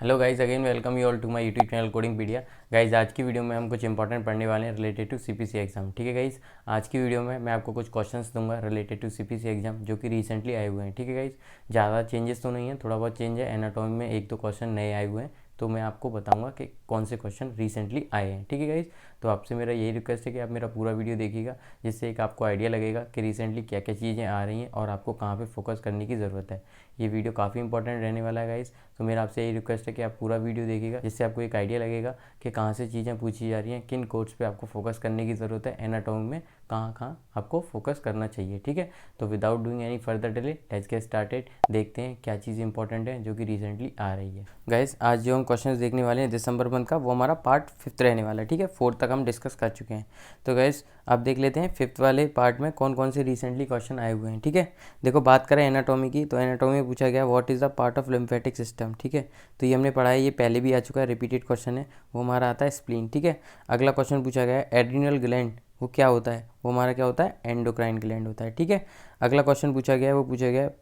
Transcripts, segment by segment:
Hello guys, again welcome you all to my YouTube channel Codingpedia. Guys आज की video में हम कुछ इंपॉर्टेंट पढ़ने वाले हैं रिलेटेड टू सीपीसी एग्जाम। ठीक है गाइज, आज की वीडियो में मैं आपको कुछ क्वेश्चंस दूंगा रिलेटेड टू सीपीसी एग्जाम जो कि रिसेंटली आए हुए हैं। ठीक है गाइज, ज़्यादा चेंजेस तो नहीं है, थोड़ा बहुत चेंज है। एनाटॉमी में एक दो क्वेश्चन नए आए हुए हैं, तो मैं आपको बताऊंगा कि कौन से क्वेश्चन रिसेंटली आए हैं। ठीक है गाइज, तो आपसे मेरा यही रिक्वेस्ट है कि आप मेरा पूरा वीडियो देखिएगा, जिससे एक आपको आइडिया लगेगा कि रिसेंटली क्या क्या चीज़ें आ रही हैं और आपको कहाँ पे फोकस करने की ज़रूरत है। ये वीडियो काफ़ी इंपॉर्टेंट रहने वाला है गाइज, तो मेरा आपसे यही रिक्वेस्ट है कि आप पूरा वीडियो देखिएगा, जिससे आपको एक आइडिया लगेगा कि कहाँ से चीज़ें पूछी जा रही हैं, किन कोड्स पे आपको फोकस करने की ज़रूरत है, एनाटॉमी में कहाँ कहाँ आपको फोकस करना चाहिए। ठीक है, तो without doing any further delay let's get started. देखते हैं क्या चीज़ इंपॉर्टेंट है जो कि रिसेंटली आ रही है। गाइस, आज जो हम क्वेश्चन देखने वाले हैं दिसंबर मंथ का, वो हमारा पार्ट 5 रहने वाला है। ठीक है, 4 तक हम डिस्कस कर चुके हैं। तो गाइस अब देख लेते हैं 5 वाले पार्ट में कौन कौन से रिसेंटली क्वेश्चन आए हुए हैं। ठीक है, देखो बात करें एनाटॉमी की, तो एनाटॉमी में पूछा गया what is the part of lymphatic system. ठीक है, तो ये हमने पढ़ा है, ये पहले भी आ चुका है, रिपीटेड क्वेश्चन है। वो हमारा आता है स्प्लीन। ठीक है, अगला क्वेश्चन पूछा गया है एड्रिनल ग्लैंड वो क्या होता है, वो हमारा क्या होता है, एंडोक्राइन ग्लैंड होता है। ठीक है, अगला क्वेश्चन पूछा गया है, वो पूछा गया है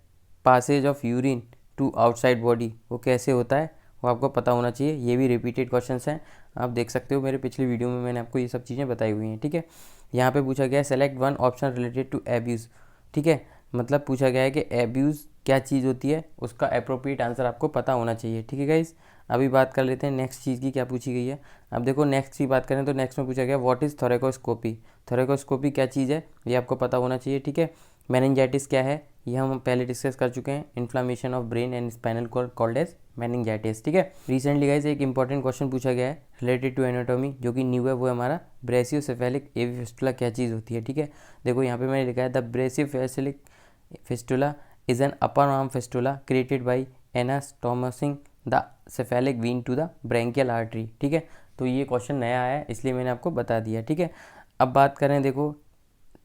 passage of urine to outside body वो कैसे होता है, वो आपको पता होना चाहिए। ये भी रिपीटेड क्वेश्चंस हैं, आप देख सकते हो मेरे पिछली वीडियो में मैंने आपको ये सब चीज़ें बताई हुई हैं। ठीक है, यहाँ पे पूछा गया है select one option related to abuse. ठीक है, मतलब पूछा गया है कि एब्यूज़ क्या चीज़ होती है, उसका अप्रोप्रिएट आंसर आपको पता होना चाहिए। ठीक है गाइस, अभी बात कर लेते हैं नेक्स्ट चीज़ की, क्या पूछी गई है। अब देखो नेक्स्ट की बात करें तो नेक्स्ट में पूछा गया व्हाट इज़ थोरेकोस्कोपी। थोरेकोस्कोपी क्या चीज़ है, ये आपको पता होना चाहिए। ठीक है, मेनिंजाइटिस क्या है, ये हम पहले डिस्कस कर चुके हैं। Inflammation of brain and spinal cord called as meningitis. ठीक है, रिसेंटली गाइस एक इंपॉर्टेंट क्वेश्चन पूछा गया है रिलेटेड टू एनाटॉमी जो कि न्यू है, वो हमारा ब्रेसियोसेफेलिक एवी फिस्टुला क्या चीज़ होती है। ठीक है, देखो यहाँ पे मैंने लिखा है the brachiocephalic fistula is an upper arm fistula created by anastomosing the cephalic vein to the brachial artery. ठीक है, तो ये क्वेश्चन नया आया है इसलिए मैंने आपको बता दिया। ठीक है, अब बात करें देखो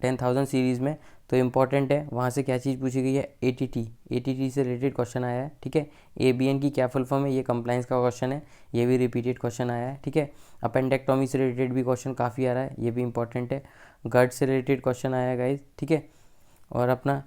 10,000 सीरीज़ में, तो इम्पॉर्टेंट है वहाँ से क्या चीज़ पूछी गई है, एटीटी से रिलेटेड क्वेश्चन आया है। ठीक है, एबीएन की क्या फुल फॉर्म है, ये कंप्लाइंस का क्वेश्चन है, ये भी रिपीटेड क्वेश्चन आया है। ठीक है, अपेंडेक्टोमी से रिलेटेड भी क्वेश्चन काफ़ी आ रहा है, ये भी इंपॉर्टेंट है। गट से रिलेटेड क्वेश्चन आया है गाइज। ठीक है, और अपना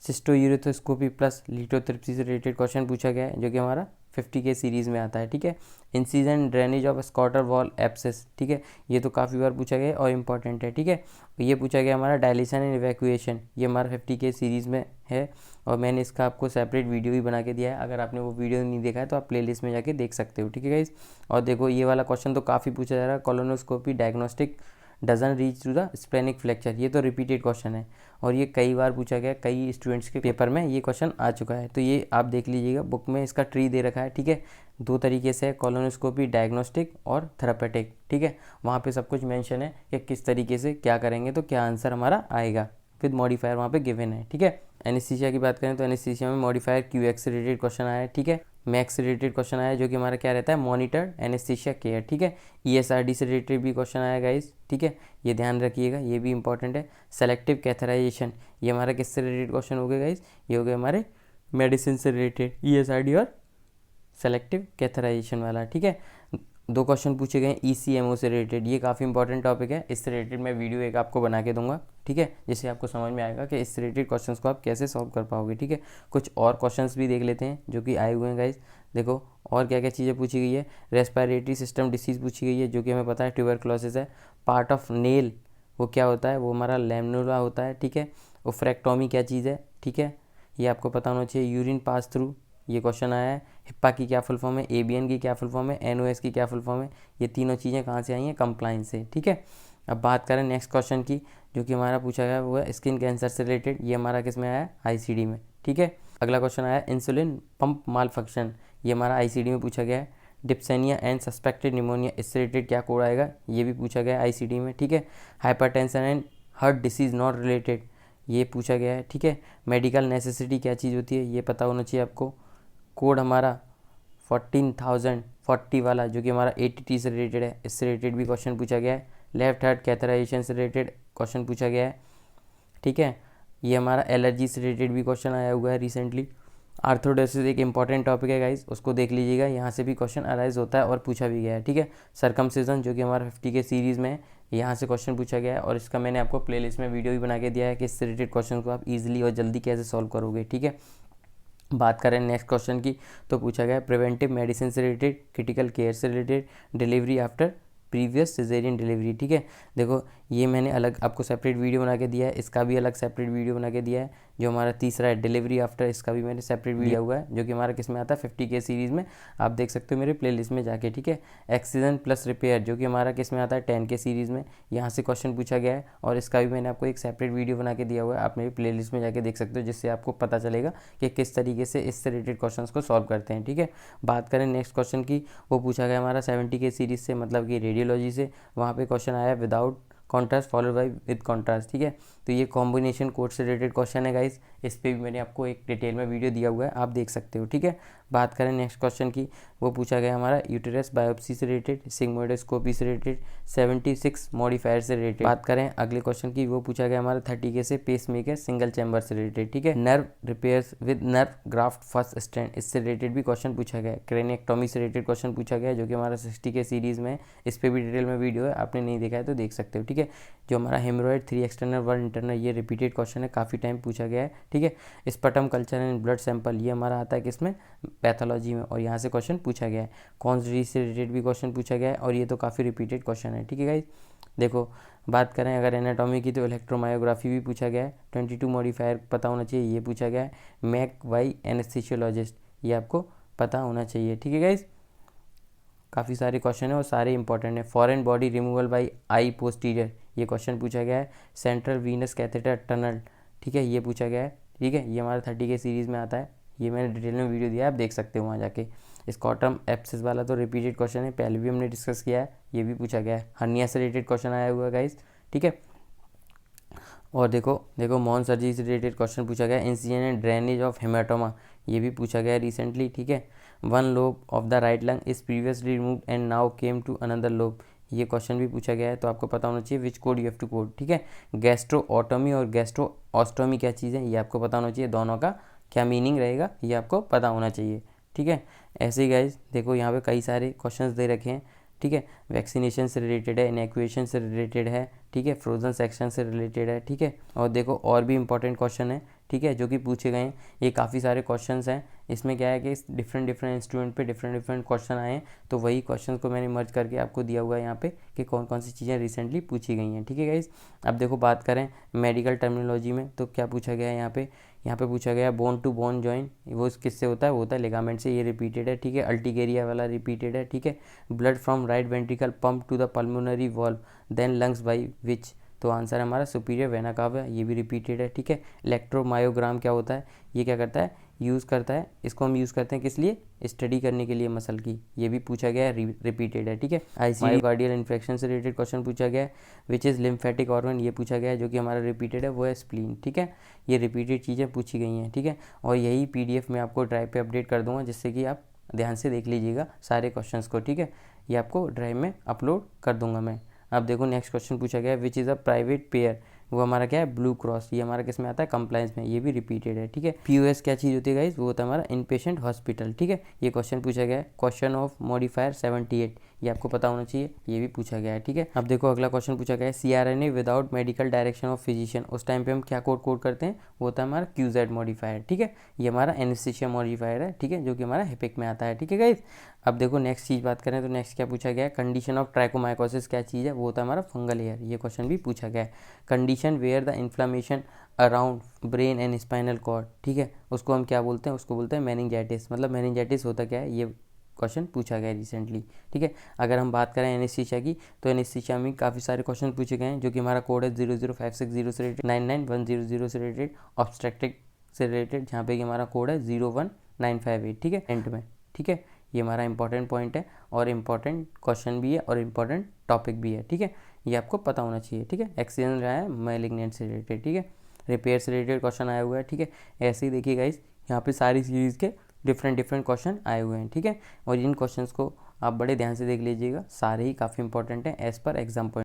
सिस्टोयूरेथ्रोस्कोपी प्लस लिथोट्रिप्सी से रिलेटेड क्वेश्चन पूछा गया है जो कि हमारा 50 के सीरीज़ में आता है। ठीक है, incision drainage of scrotal wall abscess. ठीक है, ये तो काफ़ी बार पूछा गया है और इम्पॉर्टेंट है। ठीक है, ये पूछा गया हमारा डायलिसन एंड इवैक्यूएशन, ये हमारा 50 के सीरीज़ में है और मैंने इसका आपको सेपरेट वीडियो भी बना के दिया है। अगर आपने वो वीडियो नहीं देखा है तो आप प्लेलिस्ट में जाके देख सकते हो। ठीक है गाइस, और देखो ये वाला क्वेश्चन तो काफ़ी पूछा जा रहा है, colonoscopy diagnostic doesn't reach to the splenic fracture, ये तो रिपीटेड क्वेश्चन है और ये कई बार पूछा गया, कई स्टूडेंट्स के पेपर में ये क्वेश्चन आ चुका है। तो ये आप देख लीजिएगा, बुक में इसका ट्री दे रखा है। ठीक है, दो तरीके से कोलोनोस्कोपी डायग्नोस्टिक और थेरापेटिक। ठीक है, वहाँ पे सब कुछ मेंशन है कि किस तरीके से क्या करेंगे तो क्या आंसर हमारा आएगा, विद मॉडिफायर वहाँ पे गिवन है। ठीक है, एनेस्थीसिया की बात करें तो एनेस्थीसिया में मॉडिफायर क्यूएक्स से रिलेटेड क्वेश्चन आया है। ठीक है, मैक्स से रिलेटेड क्वेश्चन आया जो कि हमारा क्या रहता है, मॉनिटर्ड एनेस्थीसिया केयर। ठीक है, ईएसआरडी से रिलेटेड भी क्वेश्चन आया गाइस। ठीक है, ये ध्यान रखिएगा, ये भी इंपॉर्टेंट है। सेलेक्टिव कैथराइजेशन, ये हमारा किससे रिलेटेड क्वेश्चन हो गया गाइस, ये हो गया हमारे मेडिसिन से रिलेटेड, ईएसआरडी और सेलेक्टिव कैथराइजेशन वाला। ठीक है, दो क्वेश्चन पूछे गए ईसीएमओ से रिलेटेड, ये काफ़ी इंपॉर्टेंट टॉपिक है, इससे रिलेटेड मैं वीडियो एक आपको बना के दूंगा। ठीक है, जिससे आपको समझ में आएगा कि इससे रिलेटेड क्वेश्चंस को आप कैसे सॉल्व कर पाओगे। ठीक है, कुछ और क्वेश्चंस भी देख लेते हैं जो कि आए हुए हैं गाइज। देखो और क्या क्या चीज़ें पूछी गई है, रेस्पिरेटरी सिस्टम डिसीज़ पूछी गई है जो कि हमें पता है ट्यूबरक्लोसिस है। पार्ट ऑफ नेल वो क्या होता है, वो हमारा लैमिनुला होता है। ठीक है, ओफ्रेक्टोमी क्या चीज़ है, ठीक है, ये आपको पता होना चाहिए। यूरिन पास थ्रू, ये क्वेश्चन आया है। हिप्पा की क्या फुल फॉर्म है, एबीएन की क्या फुल फॉर्म है, एनओएस की क्या फुल फॉर्म है, ये तीनों चीज़ें कहाँ से आई हैं, कंप्लाइंस से। ठीक है, अब बात करें नेक्स्ट क्वेश्चन की जो कि हमारा पूछा गया वो है स्किन कैंसर से रिलेटेड, ये हमारा किस में आया है, आईसीडी में। ठीक है, अगला क्वेश्चन आया इंसुलिन पंप माल फंक्शन, ये हमारा आईसीडी में पूछा गया है। डिप्सेनिया एंड सस्पेक्टेड निमोनिया, इससे रिलेटेड क्या कोड आएगा, ये भी पूछा गया है आईसीडी में। ठीक है, hypertension and heart disease not related, ये पूछा गया है। ठीक है, मेडिकल नेसेसिटी क्या चीज़ होती है, ये पता होना चाहिए आपको। कोड हमारा 14,040 वाला जो कि हमारा एटीटी से रिलेटेड है, इससे रिलेटेड भी क्वेश्चन पूछा गया है। लेफ्ट हार्ट कैथराइजेशन से रिलेटेड क्वेश्चन पूछा गया है। ठीक है, ये हमारा एलर्जी से रिलेटेड भी क्वेश्चन आया हुआ है रिसेंटली। आर्थोडेसिस एक इंपॉर्टेंट टॉपिक है गाइज, उसको देख लीजिएगा, यहाँ से भी क्वेश्चन अराइज होता है और पूछा भी गया है। ठीक है, सर्कमसिजन जो कि हमारा 50 के सीरीज़ में है, यहाँ से क्वेश्चन पूछा गया है और इसका मैंने आपको प्लेलिस्ट में वीडियो भी बना के दिया है कि इससे रिलेटेड क्वेश्चन को आप इजीली और जल्दी कैसे सॉल्व करोगे। ठीक है, बात करें नेक्स्ट क्वेश्चन की तो पूछा गया प्रिवेंटिव मेडिसिन से रिलेटेड, क्रिटिकल केयर से related, delivery after previous caesarean delivery. ठीक है, देखो ये मैंने अलग आपको सेपरेट वीडियो बना के दिया है, इसका भी अलग सेपरेट वीडियो बना के दिया है। जो हमारा तीसरा है डिलीवरी आफ्टर, इसका भी मैंने सेपरेट वीडियो हुआ है, जो कि हमारा किस में आता है 50K सीरीज़ में, आप देख सकते हो मेरे प्लेलिस्ट में जाके। ठीक है, एक्सीजन प्लस रिपेयर जो कि हमारा किस में आता है 10K सीरीज़ में, यहाँ से क्वेश्चन पूछा गया है और इसका भी मैंने आपको एक सेपरेट वीडियो बना के दिया हुआ है, आप मेरी प्लेलिस्ट में जाके देख सकते हो, जिससे आपको पता चलेगा कि किस तरीके से इससे रिलेटेड क्वेश्चन को सॉल्व करते हैं। ठीक है, बात करें नेक्स्ट क्वेश्चन की, वो पूछा गया हमारा 70K सीरीज़ से, मतलब कि रेडियोलॉजी से। वहाँ पे क्वेश्चन आया without contrast followed by with contrast. ठीक है, तो ये कॉम्बिनेशन कोड से रिलेटेड क्वेश्चन है गाइस, इस पर भी मैंने आपको एक डिटेल में वीडियो दिया हुआ है, आप देख सकते हो। ठीक है, बात करें नेक्स्ट क्वेश्चन की, वो पूछा गया हमारा यूटेरस बायोप्सी से रिलेटेड, सिग्मोइडोस्कोपी से रिलेटेड, 76 मॉडिफायर से रिलेटेड। बात करें अगले क्वेश्चन की, वो पूछा गया हमारा 30K से पेस मेकर सिंगल चैम्बर से रिलेटेड। ठीक है, nerve repairs with nerve graft first stand, इससे रिलेटेड भी क्वेश्चन पूछा गया। क्रेनिएक्टोमी से रिलेटेड क्वेश्चन पूछा गया, जो कि हमारा 60K सीरीज़ में, इस पर भी डिटेल में वीडियो है, आपने नहीं देखा है तो देख सकते हो। ठीक है, जो हमारा हेमरॉइड 3 एक्सटर्नल 1 इंटरनल, ये रिपीटेड क्वेश्चन है, काफ़ी टाइम पूछा गया है। ठीक है, स्पर्टम कल्चर एंड ब्लड सैंपल, ये हमारा आता है किसमें पैथोलॉजी में, और यहाँ से क्वेश्चन पूछा गया है। कॉन्सरी से रिलेटेड भी क्वेश्चन पूछा गया है, और ये तो काफ़ी रिपीटेड क्वेश्चन है। ठीक है गाइस, देखो बात करें अगर एनाटॉमी की तो इलेक्ट्रोमायोग्राफी भी पूछा गया है, 22 मॉडिफायर पता होना चाहिए, ये पूछा गया है। मैक वाई एनेस्थीसियोलॉजिस्ट, ये आपको पता होना चाहिए। ठीक है गाइस, काफ़ी सारे क्वेश्चन है और सारे इंपॉर्टेंट है। फॉरेन बॉडी रिमूवल बाय आई पोस्टीरियर, ये क्वेश्चन पूछा गया है। सेंट्रल वीनस कैथेटर टनल, ठीक है, ये पूछा गया है। ठीक है, ये हमारा 30K सीरीज़ में आता है, ये मैंने डिटेल में वीडियो दिया है, आप देख सकते हो वहाँ जाके। स्कॉटम एप्सिस वाला तो रिपीटेड क्वेश्चन है, पहले भी हमने डिस्कस किया है, ये भी पूछा गया है। हर्निया से रिलेटेड क्वेश्चन आया हुआ है गाइस। ठीक है, और देखो मॉन सर्जरी से रिलेटेड क्वेश्चन पूछा गया, incision and drainage of hematoma, ये भी पूछा गया रिसेंटली। ठीक है, one lobe of the right lung is previously remove and now came to another lobe, ये क्वेश्चन भी पूछा गया है, तो आपको पता होना चाहिए which code you have to code. ठीक है, गैस्ट्रोऑटोमी और गैस्ट्रोऑस्टोमी क्या चीज़ है, ये आपको पता होना चाहिए, दोनों का क्या मीनिंग रहेगा ये आपको पता होना चाहिए। ठीक है, ऐसे ही गाइज देखो यहाँ पे कई सारे क्वेश्चंस दे रखे हैं। ठीक है, वैक्सीनेशन से रिलेटेड है, इनएक्यूएशन से रिलेटेड है। ठीक है, फ्रोजन सेक्शन से रिलेटेड है। ठीक है, और देखो और भी इंपॉर्टेंट क्वेश्चन है, ठीक है, जो कि पूछे गए हैं। ये काफ़ी सारे क्वेश्चंस हैं, इसमें क्या है कि डिफरेंट इंस्ट्रूमेंट पे डिफरेंट क्वेश्चन आए हैं, तो वही क्वेश्चन को मैंने मर्ज करके आपको दिया हुआ है यहाँ पे कि कौन कौन सी चीज़ें रिसेंटली पूछी गई हैं। ठीक है गाइस, अब देखो बात करें मेडिकल टर्मिनोलॉजी में तो क्या पूछा गया है यहाँ पे पूछा गया बोन टू बोन जॉइंट, वो किससे होता है, वो होता है लिगामेंट से, ये रिपीटेड है। ठीक है, अल्टीकेरिया वाला रिपीटेड है। ठीक है, blood from right ventricle pump to the pulmonary valve then lungs by which, तो आंसर हमारा सुपीरियर वेना कावा है, ये भी रिपीटेड है। ठीक है, इलेक्ट्रोमायोग्राम क्या होता है, ये क्या करता है, यूज़ करता है, इसको हम यूज़ करते हैं किस लिए, स्टडी करने के लिए मसल की, ये भी पूछा गया है, रिपीटेड है। ठीक है, मायोकार्डियल इन्फेक्शन से रिलेटेड क्वेश्चन पूछा गया है, विच इज़ लिम्फेटिक ऑर्गन, ये पूछा गया है, जो कि हमारा रिपीटेड है, वो है स्प्लीन। ठीक है, ये रिपीटेड चीज़ें पूछी गई हैं। ठीक है, और यही PDF मैं आपको ड्राइव पे अपडेट कर दूंगा, जिससे कि आप ध्यान से देख लीजिएगा सारे क्वेश्चंस को। ठीक है, ये आपको ड्राइव में अपलोड कर दूंगा मैं। अब देखो नेक्स्ट क्वेश्चन पूछा गया है, which is a private pair, वो हमारा क्या है, ब्लू क्रॉस, ये हमारा किस में आता है, कंप्लायंस में, ये भी रिपीटेड है। ठीक है, POS क्या चीज़ होती है गाइस, वो होता है हमारा इन पेशेंट हॉस्पिटल। ठीक है, ये क्वेश्चन पूछा गया है। क्वेश्चन ऑफ मॉडिफायर 78, ये आपको पता होना चाहिए, ये भी पूछा गया है। ठीक है, अब देखो अगला क्वेश्चन पूछा गया है, CRNA without medical direction of physician, उस टाइम पे हम क्या कोड करते हैं, वो होता है हमारा QZ मॉडिफायर। ठीक है, ये हमारा एनेस्थीसिया मॉडिफायर है। ठीक है, जो कि हमारा हिपिक में आता है। ठीक है गाइस, अब देखो नेक्स्ट चीज़ बात करें तो नेक्स्ट क्या पूछा गया है, कंडीशन ऑफ ट्राइकोमाइकोसिस क्या चीज़ है, वो होता है हमारा फंगल हेयर, ये क्वेश्चन भी पूछा गया है। Condition where the inflammation around brain and spinal cord, ठीक है, उसको हम क्या बोलते हैं, उसको बोलते हैं मेनिंजाइटिस, मतलब मेनिंजाइटिस होता क्या है, ये क्वेश्चन पूछा गया है रिसेंटली। ठीक है, अगर हम बात करें एनेस्थीसिया की तो एनेस्थीसिया में काफ़ी सारे क्वेश्चन पूछे गए हैं, जो कि हमारा कोड है 00560 से रिलेटेड, 99100 से रिलेटेड, ऑब्स्ट्रक्टिक से रिलेटेड, जहाँ पे कि हमारा कोड है 01958। ठीक है, एंड में। ठीक है, ये हमारा इंपॉर्टेंट पॉइंट है और इंपॉर्टेंट क्वेश्चन भी है और इंपॉर्टेंट टॉपिक भी है। ठीक है, ये आपको पता होना चाहिए। ठीक है, एक्सीडेंट रहा है मैलिग्नेंट से रिलेटेड। ठीक है, रिपेयर से रिलेटेड क्वेश्चन आया हुआ है। ठीक है, ऐसे ही देखिए गाइस, यहाँ पे सारी सीरीज़ के डिफरेंट क्वेश्चन आए हुए हैं। ठीक है, और इन क्वेश्चंस को आप बड़े ध्यान से देख लीजिएगा, सारे ही काफ़ी इंपॉर्टेंट हैं एज़ पर एग्जाम पॉइंट।